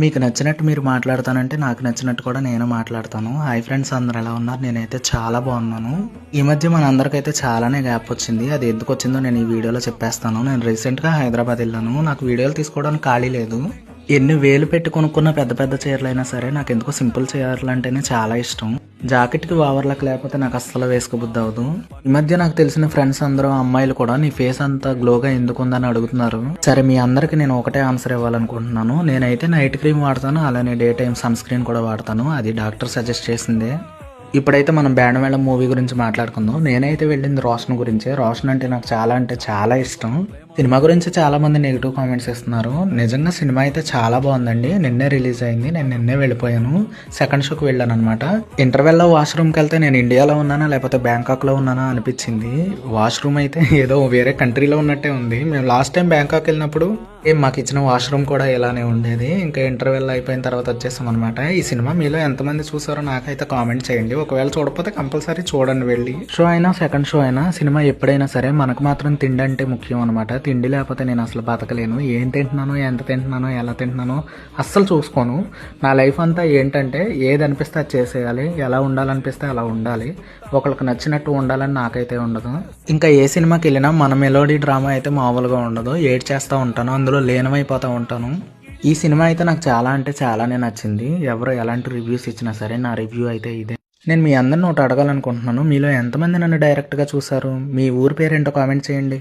మీకు నచ్చినట్టు మీరు మాట్లాడతానంటే నాకు నచ్చినట్టు కూడా నేను మాట్లాడతాను. హాయ్ ఫ్రెండ్స్, అందరూ ఎలా ఉన్నారు? నేనైతే చాలా బాగున్నాను. ఈ మధ్య మనందరికైతే చాలానే గ్యాప్ వచ్చింది. అది ఎందుకు వచ్చిందో నేను ఈ వీడియోలో చెప్పేస్తాను. నేను రీసెంట్గా హైదరాబాద్ వెళ్ళాను. నాకు వీడియోలు తీసుకోవడానికి ఖాళీ లేదు. ఎన్ని వేలు పెట్టి కొనుక్కున్న పెద్ద పెద్ద చీరలైనా సరే నాకు ఎందుకో సింపుల్ చీరలు అంటేనే చాలా ఇష్టం. జాకెట్కి వావర్లకు లేకపోతే నాకు అస్సలు వేసుకోబుద్ది అవ్వదు. ఈ మధ్య నాకు తెలిసిన ఫ్రెండ్స్ అందరూ అమ్మాయిలు కూడా నీ ఫేస్ అంతా గ్లోగా ఎందుకుందని అడుగుతున్నారు. సరే, మీ అందరికి నేను ఒకటే ఆన్సర్ ఇవ్వాలనుకుంటున్నాను. నేనైతే నైట్ క్రీమ్ వాడతాను, అలానే డే టైం సన్ స్క్రీన్ కూడా వాడతాను. అది డాక్టర్ సజెస్ట్ చేసిందే. ఇప్పుడైతే మనం బేండమేళం మూవీ గురించి మాట్లాడుకుందాం. నేనైతే వెళ్ళింది రోషన్ గురించే. రోషన్ అంటే నాకు చాలా అంటే చాలా ఇష్టం. సినిమా గురించి చాలా మంది నెగిటివ్ కామెంట్స్ ఇస్తున్నారు. నిజంగా సినిమా అయితే చాలా బాగుందండి. నిన్నే రిలీజ్ అయింది, నేను నిన్నే వెళ్ళిపోయాను. సెకండ్ షోకి వెళ్ళాను అనమాట. ఇంటర్వెల్లో వాష్రూమ్కి వెళ్తే నేను ఇండియాలో ఉన్నానా లేకపోతే బ్యాంకాక్లో ఉన్నానా అనిపించింది. వాష్రూమ్ అయితే ఏదో వేరే కంట్రీలో ఉన్నట్టే ఉంది. మేము లాస్ట్ టైం బ్యాంకాక్ వెళ్ళినప్పుడు మాకు ఇచ్చిన వాష్రూమ్ కూడా ఇలానే ఉండేది. ఇంకా ఇంటర్వెల్ అయిపోయిన తర్వాత వచ్చేసాం అనమాట. ఈ సినిమా మీలో ఎంతమంది చూసారో నాకైతే కామెంట్ చేయండి. ఒకవేళ చూడకపోతే కంపల్సరీ చూడండి వెళ్ళి. షో అయినా సెకండ్ షో అయినా సినిమా ఎప్పుడైనా సరే మనకు మాత్రం తిండి అంటే ముఖ్యం అనమాట. తిండి లేకపోతే నేను అసలు బతకలేను. ఏం తింటున్నానో, ఎంత తింటున్నానో, ఎలా తింటున్నానో అస్సలు చూసుకోను. నా లైఫ్ అంతా ఏంటంటే ఏది అనిపిస్తే అది చేసేయాలి, ఎలా ఉండాలనిపిస్తే అలా ఉండాలి. ఒకరికి నచ్చినట్టు ఉండాలని నాకైతే ఉండదు. ఇంకా ఏ సినిమాకి వెళ్ళినా మన మెలోడీ డ్రామా అయితే మామూలుగా ఉండదు. ఏడ్ చేస్తూ ఉంటాను, అందులో లీనమైపోతూ ఉంటాను. ఈ సినిమా అయితే నాకు చాలా అంటే చాలానే నచ్చింది. ఎవరు ఎలాంటి రివ్యూస్ ఇచ్చినా సరే నా రివ్యూ అయితే ఇదే. నేను మీ అందరిని ఒకటి అడగాలనుకుంటున్నాను. మీలో ఎంతమంది నన్ను డైరెక్ట్గా చూసారు? మీ ఊరి పేరేంటో కామెంట్ చేయండి.